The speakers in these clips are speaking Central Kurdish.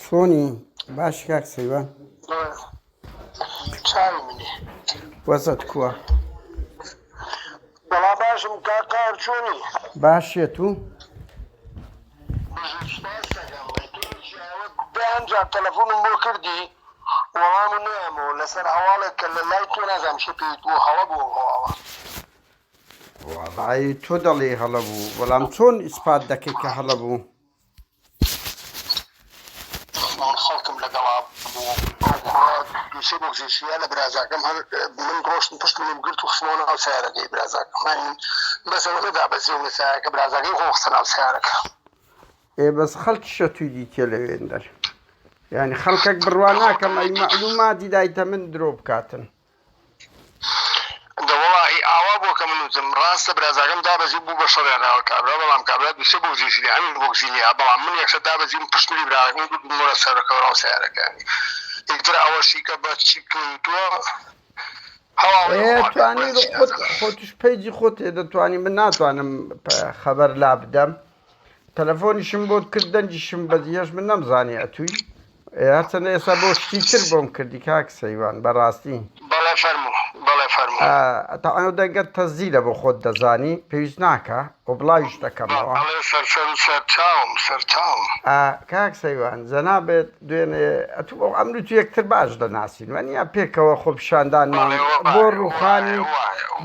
چۆنی باش کاک سەیوان چاوی منێ وەزت کووە بەڵا باشم کاکار چۆنی باشێت و بەیانجا تەلەفۆنم بۆ کردی وەڵام نەیەمەوە لەسەر هەواڵێک کە لە لای تۆ نازانم شە پێیت بۆ هەڵە بۆ هەواڵە وەڵای تۆ دەڵێ هەڵە بوو بەڵام چۆن ئیسپات دەکەی کە هەڵە بوو خەڵکم لەگەڵا بوو ئەو کوڕا دووسێ بۆ گزێشیە لە برازاکەم هەر من ڕۆشتم پشت منم گرت و خستمەوە ناو سیارەکەی برازاکەم بەسەوە نەدابەزیەوە لە سیارەکە برازاکەی خۆ خستە ناو سیارەکە بەس خەڵکیشە توی دیتێ لەوێن دەر یعنی خەڵکێک بڕوا ناکەم ئەی مەعلوماتی دایتە من درۆ بکاتن دەوەڵی ئاوا بۆ کە من وتم ڕاستە برازاکەم دابەزی بوو بە شەڕێنەوە کابرا بەڵام کابرا دووسێ بۆ گزێشی ئەمین بۆ گزینیا بەڵام من یەکسە دابەزیم پشتمی براکەم گوتمەوە سەرەکە ڕاو سیارەکانی یەکتر ئەوەشی کە بە چی کردووە توانی خۆتش پەیجی خۆت دەتوانی من ناتوانم خەبەر لا بدەم تەلەفۆنیشم بۆت کرد دەنجیشم بەدیهێش من نەمزانی ئەتووی هەرچەندە ئێستا بۆ شتی تر بۆم کردی کاک سەیوان بەڕاستی بەڵێ فەرموو بەڵێ فەرموو تەعاو دەگەت تەزیرە بۆ خۆت دەزانی پێویست ناکە و بڵاویش دەکەمەوە کاک سەیوان جەنابێت دوێنێ ئەتوو ئەمر تو یەکتر باش دەناسین وەنیە پێکەوە خۆ پیشاندانمان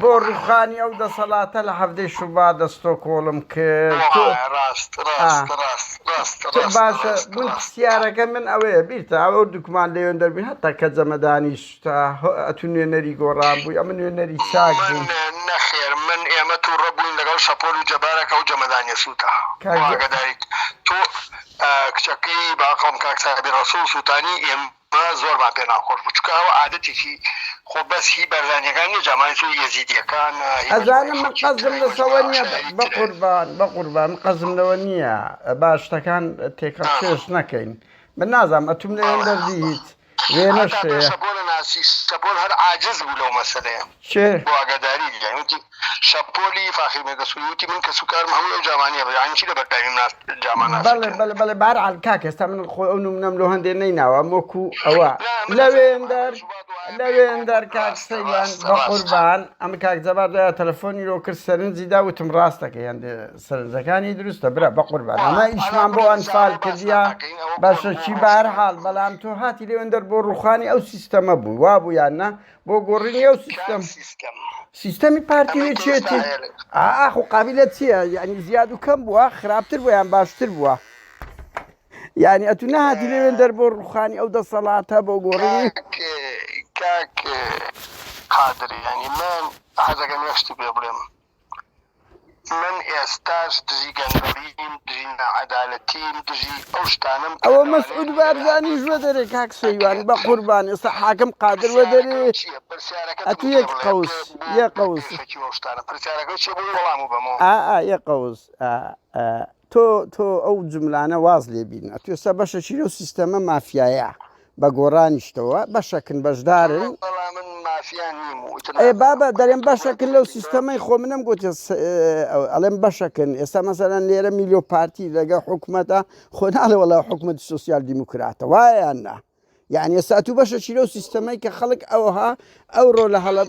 بۆ ڕوخانی ئەو دەسەڵاتە لە هەفتەی شوبا دەستۆ کۆڵم کرد باشە من پرسیارەکە من ئەوەیە بیرتە ئەوە دوکمان لێوێن دەربین هەتا کە جەمەدانی ئەتو نوێنەری گۆڕان بووی ئەمە نوێنەری چاک بوو نەخێر من ئێمە تو ڕەبووین لەگەڵ شەپۆل و جەبارەکە و جەمەدانی سووتە واگەداریت تۆ کچەکەی باقەم کاکسابی ڕەسوڵ سووتانی ئێمە زۆرمان پێ ناخۆش بوو چکە ئەوە عادەتێکی خۆ بەسی بەرزانیەکانی جامانی و یەزیدیەکان ئەزانم من قەزم لەسەوە نییە بە قوربان قەزم لەوە نییە باشتەکان تێکە چێش نەکەین من نازانم ئەتوم لەوێن دەردیت وێنەش شەپۆل هەر عاجز بوو لەو مەسەلەیە بۆ ئاگاداری وتی شەپۆلی فاخر مێگەسووتی من کە سوکارم هەموو ئەو جامانیە بەیانی چی لە بەرتاویم جامان بەڵێ بارعەل کاک ئێستا من خۆ ئەو نومنەم لەو هەندێ نەیناوە وەکو ئەوە لەوێن دەر کاک سەیوان بە قوربان ئەمە کاک جەبار تەلەفۆنی ڕۆ کرد سەرنجی داوتم ڕاستەکە هەندێ سەرنجەکانی دروستە برا بە قوربان ئەمە ئیشمان بۆ ئەنفال کردیا باشەکی بارحاڵ بەڵام تۆ هاتی لەوێن دەر بۆ ڕوخانی ئەو سیستەمە بوو وا بوو یاننا بۆ گۆڕینی ئەو سیستەمی پارتیێ چێتی ئاخ و قابلە چییە یعنی زیاد و کەم بووە خراپتر بووە یان باشتر بووە یعنی ئەتو نهاتی لەوێن دەر بۆ ڕوخانی ئەو دەسەڵاتە بۆ گۆڕینی کاک قادر ینی من حەزەکەم یەشتی پێ بڵێم من ئێستاش دژی گەندەڵیم دژی نەعەدالەتیم دژی ئەو شتانم ئەوە مەسعود بارزانی ژوە دەرێ کاک سەیوان بە قوربان ئێستا حاکم قادر وە دەرێ ئەتو یەک قەوس یە قەوس یە قەوس تۆ ئەو جملانە واز لێ بین ئەتو ئێستا بەشەکی لەو سیستەمە مافیایە بە گۆڕانیشتەوە بەشەکن بەشدارن بابە دەرێن بەشەکن لەو سیستەمەی خۆ منم گوتێ ئەڵێم بەشەکن ئێستا مەسەرەن لێرە میلیۆ پارتی لەگە حکوومەتە خۆ ناڵێوەڵا حکوومەتی سۆسیال دیموکراتە وایەننا یعنی ئێستا تو بەشەکی لەو سیستەمەی کە خەڵک ئەوها ئەوڕۆ لە هەڵە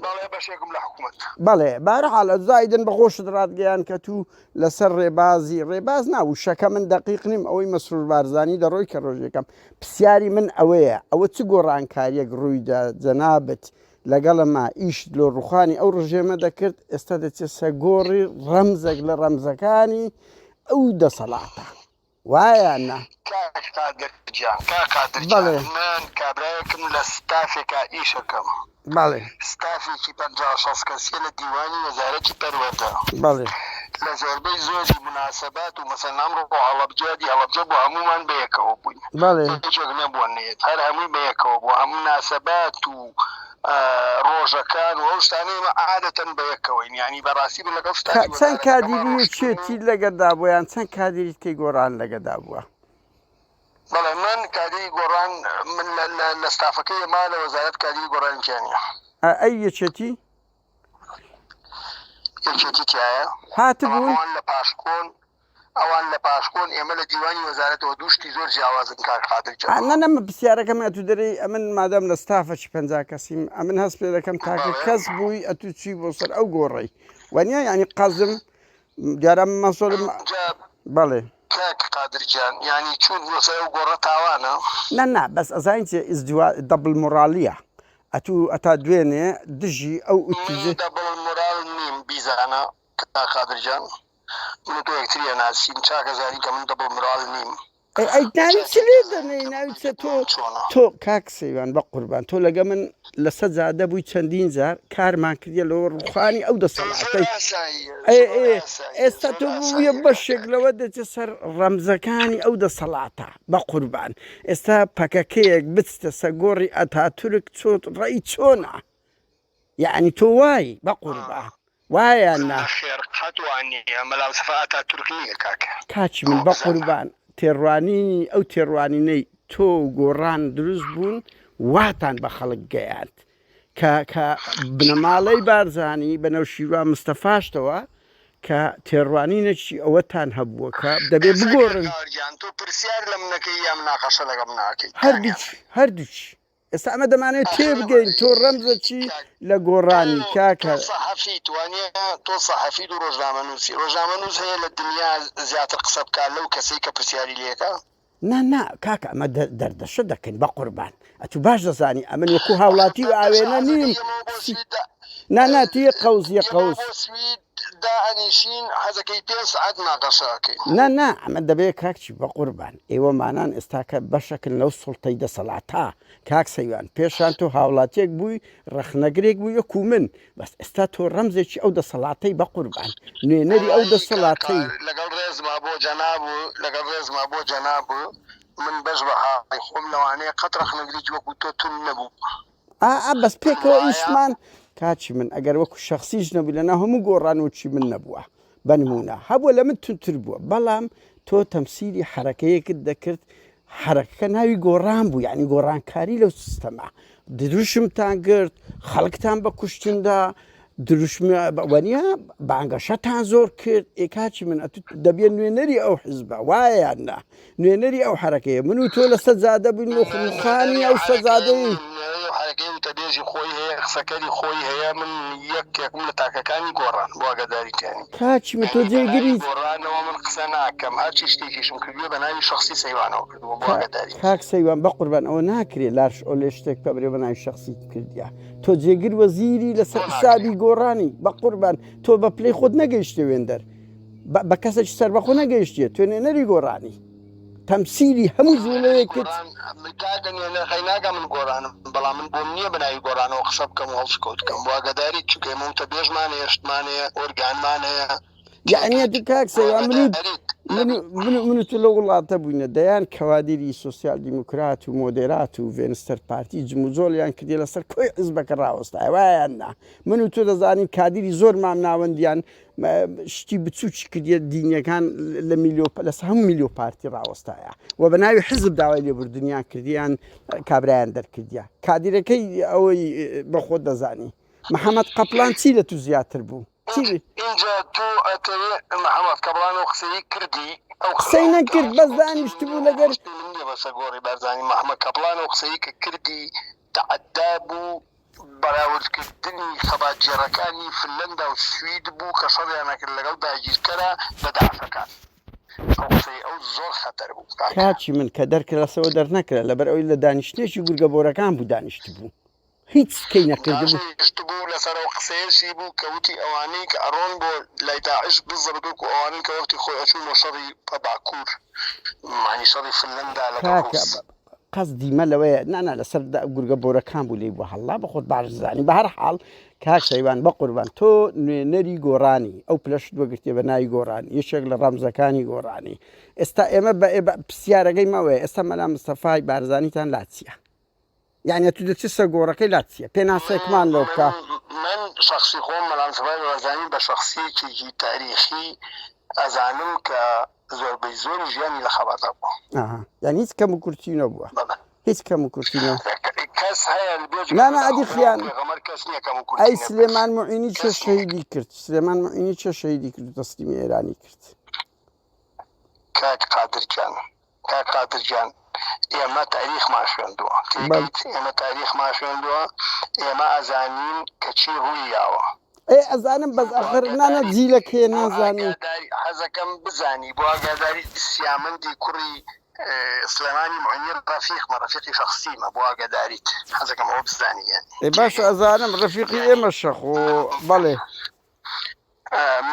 بەڵێ بارەحاڵە زایدن بە خۆشت ڕادگەیان کە تو لەسەر ڕێباز ناو شەکە من دەقیق نیم ئەوەی مەسرور بارزانی دەڕۆی کە ڕۆژێکم پرسیاری من ئەوەیە ئەوە چ گۆڕانکاریەک ڕوویدا جەنابەت لەگەڵەما ئیش لۆ ڕوخانی ئەو ڕژێمە دەکرد ئێستا دەچێت سەگۆڕی ڕەمزێک لە ڕەمزەکانی ئەو دەسەڵاتە وایەنە من کابراایەکم لە ستافێکا ئیشەکەم بەڵێ ستافێکی 50 کەسیە لە دیوانی وەزارەتی پەروەردە بەڵێ لە زۆربەی زۆری مناسبات و مەسەڵەن ئەمڕۆ بۆ هەڵەبجادی هەڵەبجە بۆ هەمومان بەیەکەوە بووین هیچێک نەبووەنێت هەر هەمووی بەیەکەوە بوو هەموو مناسبات و ڕۆژەکان و ئەو شتانەیمە عادەتەن بەیەکەوەین ینی بەڕاستی بن لەگەڵ چەند کادیری چێتی لەگەدا بووە یان چەند کادریت کەی گۆڕان لەگەدا بووە بەڵێ من کادری گۆڕان من لە ستافەکەی ما لە وەزارەت کادری گۆڕانکیانە ئەی یەکێتی یەکێتی تایە هاتبوون لە پاشکۆن ئەوان لە پاشکۆن ئێمە لە دیوانی وەزارەتەوە دووشتی زۆر جیاوازن کاک قادر نەنەمە پرسیارەکەم ئەتو دەرەی ئەمن مادەم لە ستافەی 50 کەسیم ئەمن هەست پێ دەکەم تاکە کەس بووی ئەتو چی بۆ سەر ئەو گۆڕی وانە ینی قەزم دیارە مەسۆلم بەڵێ کاک قادرجان ینی چون بۆ سەر ئەو گۆڕە تاوانە نە بەس ئەزانین چێ دەبڵ مۆرالیە ئەتو ئەتا دوێنێ دژی ئەو ئوتیزە دەبڵ مۆرال نیم بیزانە کاک قادرجان من تۆ یەکتریە ناسین چاکە زانی کە من دەبڵ مۆرال نیم ئەی ناوی چ لێ دەنێ ناویچە تۆ کاک سەیوان بە قوربان تۆ لەگە من لە سە جادە بووی چەندین جار کارمان کردە لەوە ڕوخانی ئەو دەسەڵاتەی ئێستا تۆ بووە بەشێک لەوە دەچێت سەر ڕەمزەکانی ئەو دەسەڵاتە بە قوربان ئێستا پەکەکەیەک بچتە سەگۆڕی ئەتاتورک چۆت ڕێی چۆنە یعنی تۆ وای بە قوربان وایە نا مەلاو سەفا ئەتاتورک نییە کاکە کاچی من بە قوربان تێڕوانی ئەو تێڕوانینەی تۆ گۆڕان دروست بوون واتان بە خەڵک گەیاند کە بنەماڵەی بارزانی بە نەوشیروان مستەفاشتەوە کە تێڕوانینەکی ئەوەتان هەبووە کە دەبێ بگۆڕن تۆ پرسیار لە منەکەی یا مناقەشە لەگەڵ ناکەیت هەردووچ ئێستا ئەمە دەمانێت تێبگەین تۆ ڕەمزە چی لە گۆڕانی کاکە سەحەفی توانێ تۆ سەحەفی و ڕۆژنامەنووسی ڕۆژنامەنووس هەیە لە دنیا زیاتر قسە بکات لەو کەسەی کە پرسیاری لێکە نا کاکە ئەمە دەردەشە دەکەین بە قوربان ئەتو باش دەزانی ئەمن وەکو هاوڵاتی و ئاوێنە نیم ناتیە قەوزیە قەوز دائنیشین حەزەکەی 5 ساعت ناقەشەکەی نا ئەمە دەبێت کاکچی بە قوربان ئێوە مانان ئێستاکە بەشەکن لەو سوڵتەی دەسەڵاتە کاک سەیوان پێشان تۆ هاوڵاتیەک بووی ڕەخنەگرێک بوو یەکو من بەس ئێستا تۆ ڕەمزێکی ئەو دەسەڵاتەی بە قوربان نوێنەری ئەو دەسەڵاتەی لەگەڵ ڕێزما بۆ جەناب لەگەڵ ڕێزما بۆ جەناب من بەش بەهای خۆم لەوانەیە قەت ڕەخنەگرێکی وەکو تۆ تون نەبوو بەس پێکەوە ئیشمان کاچی من ئەگەر وەکو شخصیش نەبوو لەنا هەموو گۆڕانوەکی من نەبووە بەنمونە هەبووە لە من تونتر بووە بەڵام تۆ تەمسیلی حرەکەیەکت دەکرد حرەکەکە ناوی گۆڕان بوو یعنی گۆڕانکاری لەو سیستەما دروشمتان کرد خەڵکتان بە کوشتندا دروشموانە بانگەشەتان زۆر کرد ئێکاچی من دەبێت نوێنەری ئەو حیزبە وایەنە نوێنەری ئەو حرەکەیە من و تۆ لە سەجادە بووین و خوخانی ئەو سەجادەی وتەبێژی خۆی هەیە قسەکەری خۆی هەیە من یەکێکم لە تاکەکانی گۆڕان واگەداریکانی کاچی من تۆ جێگیری گۆڕانەوە من قسە ناکەم هەرچی شتێکیشم کردووە بە ناوی شخصی سەیوانەوە کردووە واگەداری کاک سەیوان بە قوربان ئەوە ناکرێت لاش ئەو لێ شتێک بە بە ناوی شخصی کردیا تۆ جێگر وەزیری لەسەر حسابی گۆڕانی بە قوربان تۆ بە پلەی خۆت نەگەیشتە وێندەر بە کەسێکی سەربەخۆ نەگەیشتێ توێنێنەری گۆڕانی تەمسیلی هەموو زوڵەیەکت ناگە من گۆڕانم بەڵام من بۆم نییە بەناوی گۆڕانەوە قسە بکەم و هەڵسکەوت بکەم واگەداری چکەمە وتە بێژمانەیە شتمانەیە ئۆرگانمانەیە یعنی کاک سەیوان من تو لە وڵاتە بووینە دەیان کەوادری سوسیال دیموکرات و مۆدێرات و ڤێنستەر پارتی جموزۆلیان کردی لەسەر کۆی حیزبەکە ڕاوەستایە وایان نا من و تۆ دەزانین کادری زۆر مام ناوەندیان شتی بچووکی کردیە دینیەکان لە هەموو میلیۆ پارتی ڕاوەستایە و بە ناوی حزب داوای لێبوردنیان کردیان کابرایان دەرکردیا کادیرەکەی ئەوەی بەخۆ دەزانی محەممەد قەپڵان چی لە تو زیاتر بوو اینجا تۆ ئەتەوێت محەممەد قەپڵان و قسەی کردی قسەی نەکرد بەس دانیشت بوو لەگەر بەسە گۆڕی بەرزانی محەممەد قەپڵان و قسەی کە کردی تەعەدا بوو بەراوردکردنی خەباتجێڕەکانی فنلەندا و سوید بوو کە شەڕیان نەکرد لەگەڵ داگیرکەرە بە داعشەکان ئەو زۆر خەتەر بوو کاچی من کە دەرکرد لەسەوە دەرنەکرا لەبەر ئەوی لە دانیشتێکی گورگەبۆرەکان بوو دانیشت بوو هیچ کەی نەکردبوو بوو لەسەرەوە قسەیەشی بوو کەوتی ئەوانەی کە ئەڕۆن بۆ لای داعش بزەبدوک و ئەوانەی کە وەختی خۆی ئەچوونە شەڕی باکوور معنی شەڕی فنلەندا لەگەڵ قەزدیمە لەوەیە نانا لەسەر گورگەبۆرەکان بوو لێ بووە هەڵا بە خۆت باشزانی بە هەر حاڵ کاک سەیوان بە قوربان تۆ نوێنەری گۆڕانی ئەو پلەشت وەگرتێ بە ناوی گۆڕانی یەکێک لە ڕەمزەکانی گۆڕانی ئێستا ئێمە بە پرسیارەکەی مەوەیە ئێستا مەلا مستەفای بارزانیتان لا چییە یعنی تو دەچێت سەر گۆڕەکەی لا چییە پێناسێکمان لەو بکە من شخصی خۆم مەلامسەفای بارزانی بە شخصیەکێکی تاریخی ئەزانم کە زۆربەی زۆر ژیانی لە خەباتە بووە یعنی هیچ کەم و کورتی نەبووە هیچ کەم و کورتی نەبووە کەس هەیە نانا عەدی خیان ئەی سلێمان موعینی چه شەهیدی کرد سلێمان موعینی چه شەهیدی کرد و تەسلیمی ئێرانی کرد کاک قادرجان ئێمە تاریخمان خوێندووە ئێمە تاریخمان خوێندووە ئێمە ئەزانین کە چی ڕوویاوە ئەزانم بەس ئەخر نانە جیلەکێ نازانی حەزەکەم بزانی بۆ ئاگاداری سیامەندی کوڕی سلێمانی معنیر ڕەفیقی شەخسیمە بۆ ئاگاداریت حەزەکەم ئەوە بزانی باشە ئەزانم ڕەفیقی ئێمە شەخۆ بەڵێ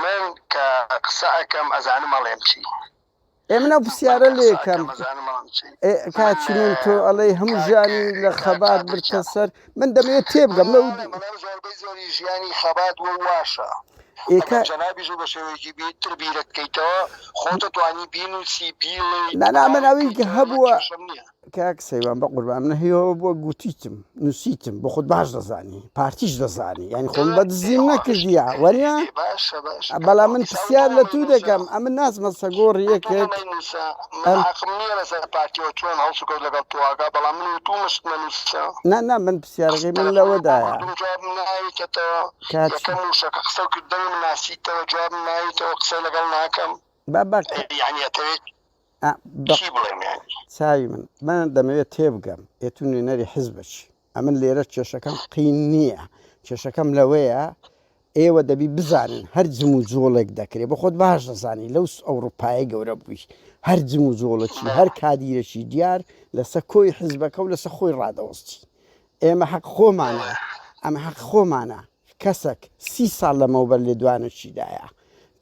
من کە قسە ئەەکەم ئەزانم ئەڵێم چی ئێمە ناو پرسیارە لێکەم کاچی من تۆ ئەڵێ هەموو ژیانی لە خەبات برتە سەر من دەمەوێت تێبگەم لەو زۆربەی زۆری ژیانی خەبات واشە جەنابیش بە شێوەیەکی بیتر بیرەکەیتەوە خۆتە توانی بینوسی بیڵێ نانا من ئەوەی کە هەبووە کاک سەیوان بە قوربان منە هێوە بووە گوتیتم نووسیتم بۆ خۆت باش دەزانی پارتیش دەزانی یعنی خۆم بەدزیم نەکردیە وەریە بەڵام من پرسیار لە تو دەکەم ئەمە نازمە سەگۆڕ یەکێک نا من پرسیارەکەی من لەوەدایە ناسیتەوە جواب ناویتەوە قسە لەگەڵ ناکەم چاوی من دەمەوێت تێبگەم ئێت و نوێنەری حیزبەچی ئەمن لێرە کێشەکەم قین نییە کێشەکەم لەوەیە ئێوە دەبی بزانن هەر جم و جۆڵێک دەکرێت بە خۆت باش دەزانی لەو ئەوروپایی گەورە بووی هەر جم و جۆڵەکی هەر کادیرەکی دیار لەسەر کۆی حیزبەکە و لەسەر خۆی ڕادەوەستی ئێمە حەق خۆمانە ئەمە حەق خۆمانە کەسێک 30 ساڵ لەمەوبەر لێ دوانەشیدایە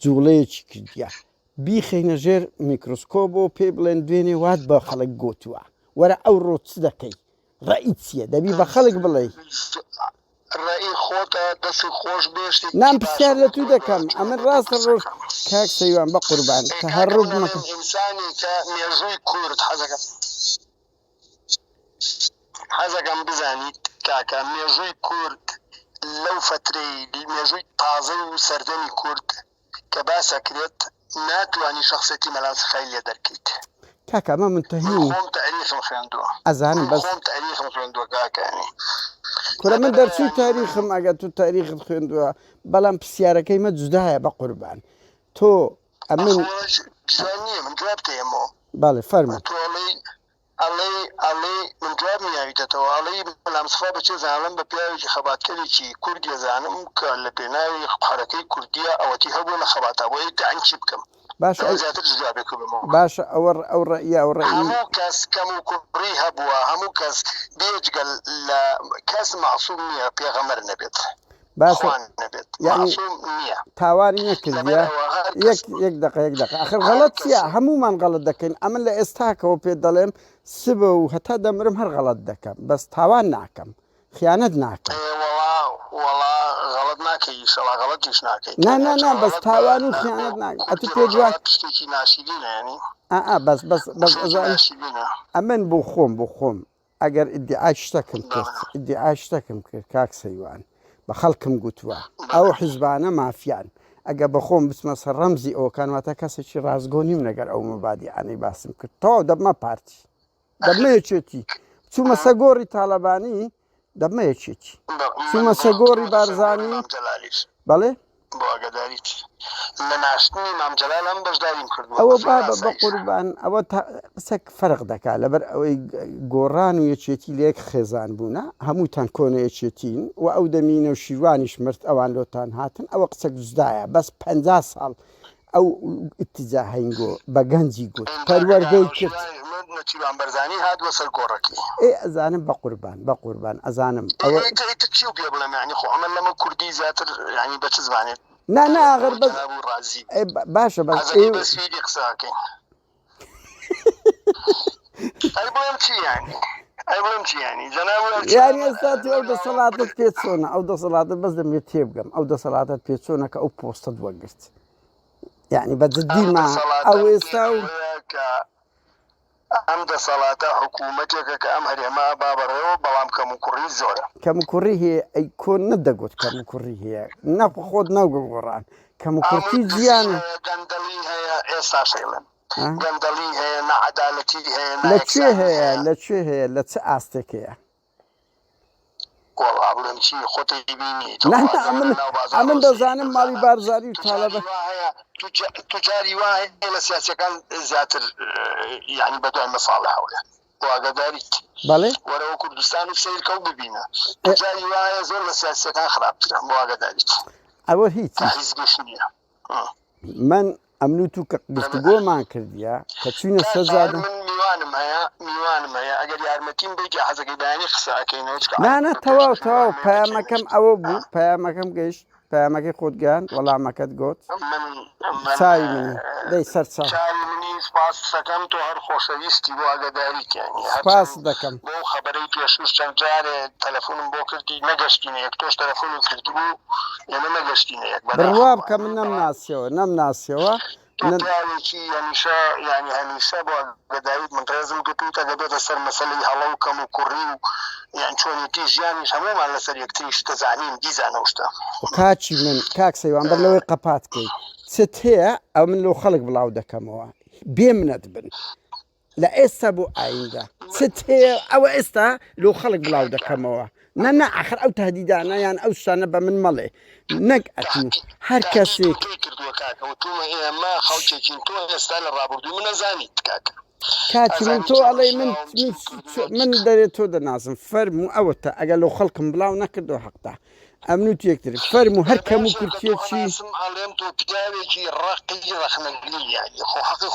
جوڵەیەکی کردیە بیخینە ژێر میکرۆسکۆبۆ پێ بڵێن دوێنێ وات بە خەڵک گوتووە وەرە ئەو ڕۆ چ دەکەی ڕەئی چییە دەبی بە خەڵک بڵێ ڕێی خۆتە دەستی خۆش بێشتی نام پرسیار لە تو دەکەم ئەمن ڕاستە ڕۆژ کاک سەیوان بە قوربان تەهەڕوب مەکە ئینسانی کە مێژووی کورد حەزەکەم بزانیت کاکە مێژووی کورد لەو فترەی مێژووی تازە و سەردەمی کورد کە باسەکرێت ناتوانی شخصەتی مەلاسخای لێ دەرکەیت کاکە ئەمە منتەهی خۆم تاریخم خوێندووە ئەزانم بەس خۆم تاریخم خوێندووە کاکانی کورە من دەرچووی تاریخم ئەگە تو تاریخت خوێندووە بەڵام پرسیارەکەی مە جودایە بە قوربان تۆ ئەمن نییە من جواب دێمەوە باڵێ فەرمە تۆ ئەڵێ من جواب میاویتەوە ئەڵێ بەلامسفا بەچێ زانم بە پیاوێکی خەباتکەرێکی کوردی زانم کە لە پێناوی حرەکەی کوردیە ئەوەتی هەبوو لە خەباتە بۆ ئەنچی بکەم باشە ئەو ڕەئیە ئەو ڕەئی هەموو کەس کەم و کوڕی هەبووە هەموو کەس بێجگەل لە کەس معسووم نییە پێغەمبەر نەبێت باشە یعنی تاوانی نەکردیە یەک دقە ئەخر غەڵەت چییە هەمومان غەڵەت دەکەین ئەمن لە ئێستاکەوە پێ دەڵێم سبە و هەتا دەمرم هەر غەڵەت دەکەم بەس تاوان ناکەم خیانەت ناکەم نا بەس تاوان و خیانەت ناکەم ئەتو پێ جوان بەس ئەمن بۆ خۆم ئەگەر ئیدعای شتەکەم کرد کاک سەیوان بە خەڵکم گوتووە ئەو حیزبانە مافیان ئەگە بە خۆم بچمە سەر ڕەمزی ئەوکانواتە کەسێکی ڕازگۆنیم لەگەر ئەو مەبادیعانەی باسم کرد تەواو دەبمە پارتی دەبمە یەکێتی چوومە سەگۆڕی تاالەبانی دەبمە یەکێتی چوومە سەگۆڕی بارزانی بەڵێ بۆ ئاگاداریت لە ناشتنی مامجلال هەم بەشداریم کردووە ئەوە بە قوربان ئەوە قسەک فەرق دەکات لەبەر ئەوەی گۆڕان و یەکێتی لێک خێزان بوونە هەمووتان کۆنە یەکێتین و ئەو دەمینە و شیروانیش مرد ئەوان لۆتان هاتن ئەوە قسەک جودایە بەس 50 ساڵ ئەو ئیتیجا هەنگۆ بە گەنجی گوت پەروەردەی کرد نەچیوان بەرزانی هاتووە سەر گۆڕەکەی ئەزانم بە قوربان ئەزانم چی پێ بڵێم یعنی خۆ ئەمە لەمە کوردی زیاتر ینی بە چ زمانێت نا ئاغر باشە بەس بەسویدی قساکەین ئەی بڵێم چی یانی یانی ئێستا ئەو دەسەڵاتت پێ چۆنە ئەو دەسەڵاتت بەس دەمێت تێبگەم ئەو دەسەڵاتت پێ چۆنە کە ئەو پۆستت وەگرت یعنی بەجددیما ئەو ئێستا و ئەم دەسەڵاتە حکوومەتێکە کە ئەم هەرێما بابڕێەوە بەڵام کەم و کوڕی زۆرە کەم و کوڕی هەیە ئەی کۆن نەدەگوت کەم و کوڕی هەیە نەخ خۆت ناوگەڕان کەم و کورتی جیانە گەندەڵی هەیە ئێستا شەیڵن گەندەڵی هەیە نەعەدالەتی هەیە لەکوێ هەیە لە چ ئاستێک هەیە وەڵا بڵێم چی خۆتی بینی ئەمن دەزانم ماڵی بارزاری و تاالبە توجاری وایە لە سیاسەکان زیاتر یعنی بەدوای مەساڵحەوەیە واگەداریت بەڵێ وەرەوە کوردستان و سیرکە و ببینە توجاری وایە زۆر لە سیاسەکان خراپترە واگەداریت ئەوە هیچ هیچ نییە من ئەمنوت و کە گفتگۆمان کردیە کە چوینە سەرزادە میوانم هەیە ئەگەر یارمەتیم بێت حەزەکەی بەیانی قسەکەینەوە نانە تەواو پەیامەکەم ئەوە بوو پەیامەکەم گەیشت پەیامەکەی خۆتگەیان وەڵامەکەت گوت چاوی منی دەی سەر چاو منی سپاس دەکەم تۆ هەر خۆشەویستی بۆ ئاگاداریتیانی سپاس دەکەم بۆ خەبەرەی پێشوش چەند جارێ تەلەفۆنم بۆ کردی نەگەشتینە یەک تۆش تەلەفۆنم کردبوو ئێمە نەگەشتینە یەک بڕوا بکە من نەمناسیەوە پیاوێکی هەمیشە ینی هەمیشە بۆ گەداویت من ڕێزم گرتوتە دەبێتە سەر مەسەلەی هەڵە و کەم و کوڕی و یان چۆنیەتی ژیانیش هەمومان لەسەر یەکتریش دەزانین دیزانەوەشتە کاچی من کاک سەیوان بەر لەوەی قەپات کەیت چت هەیە ئەو من لەو خەڵک بڵاو دەکەمەوە بێ منەت بن لە ئێستا بۆ ئایندا چت هەیە ئەوە ئێستا لەو خەڵک بڵاو دەکەمەوە نە ئاخر ئەو تهدیدانە یان ئەو شتانە بە من مەڵێ نەک ئەتوو هەر کەسێک کردووەکوتومە ئێمە خەڵکێکین تۆ ئێستا لە ڕابردوو منەزانیت کاکە کاتی من تۆ ئەڵێ من دەرێت تۆ دەناسم فەرمو ئەوەتە ئەگەر لەو خەڵکم بڵاو نەکردو حەقتا ئەمنوت یەکتر فەرمو هەر کەم و کورتێکی ئەڵێم تۆ پیاوێکی ڕقی ڕەخنەگلی یانی خۆ حەقی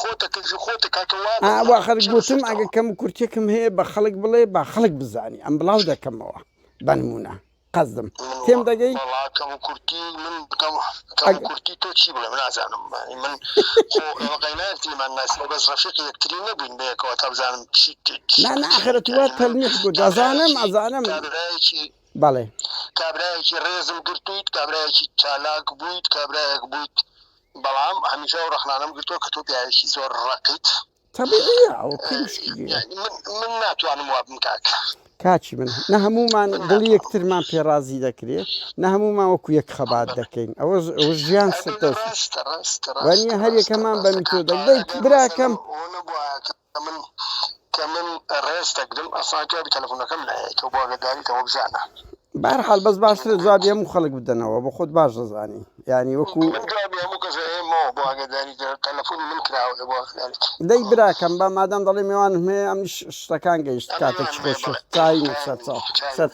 خۆتە کاکەوا خەرک گوتم ئەگە کەم و کورتێکم هەیە بە خەڵک بڵێ با خەڵک بزانی ئەم بڵاو دەکەمەوە بەنمونە قەزم تێم دەگەی کورتی من کورتی تۆ چی بڵێ من نازانم من قەیناکتیمان ناسی بەس ڕەفیقی یەکتری نەبووین بەیەکەوە تا بزانم ناخرەت وا تەلمیح بوو ئەزانم بەڵێ کابرایەکی ڕێزم گرتویت کابرایەکی چالاک بوویت کابرایەک بوویت بەڵام هەمیشە و ڕەخنانم گرتووە کە تۆ پیاوێکی زۆر ڕقیت من ناتوانم وا بم کاکە کاچی من نە هەمومان دڵی یەکترمان پێڕازی دەکرێت نە هەمومان وەکو یەک خەبات دەکەین ئەوە ژیان وانە هەر یەکەمان بەمی تۆ دەی براکەم کە من ڕێز دەگرم ئەساکاری تەلەفۆنەکەم لایەوە بۆ ئاگاداریتەوە بزانە بەرحاڵ بەس باشتر جوابی هەموو خەڵک بدەنەوە بۆ خۆت باش دەزانی ینی وەکو دەی براکەم بە مادەم دەڵێ میوانم هەیە ئەم شتەکان گەیشت کاتێک خۆش چاوی سەر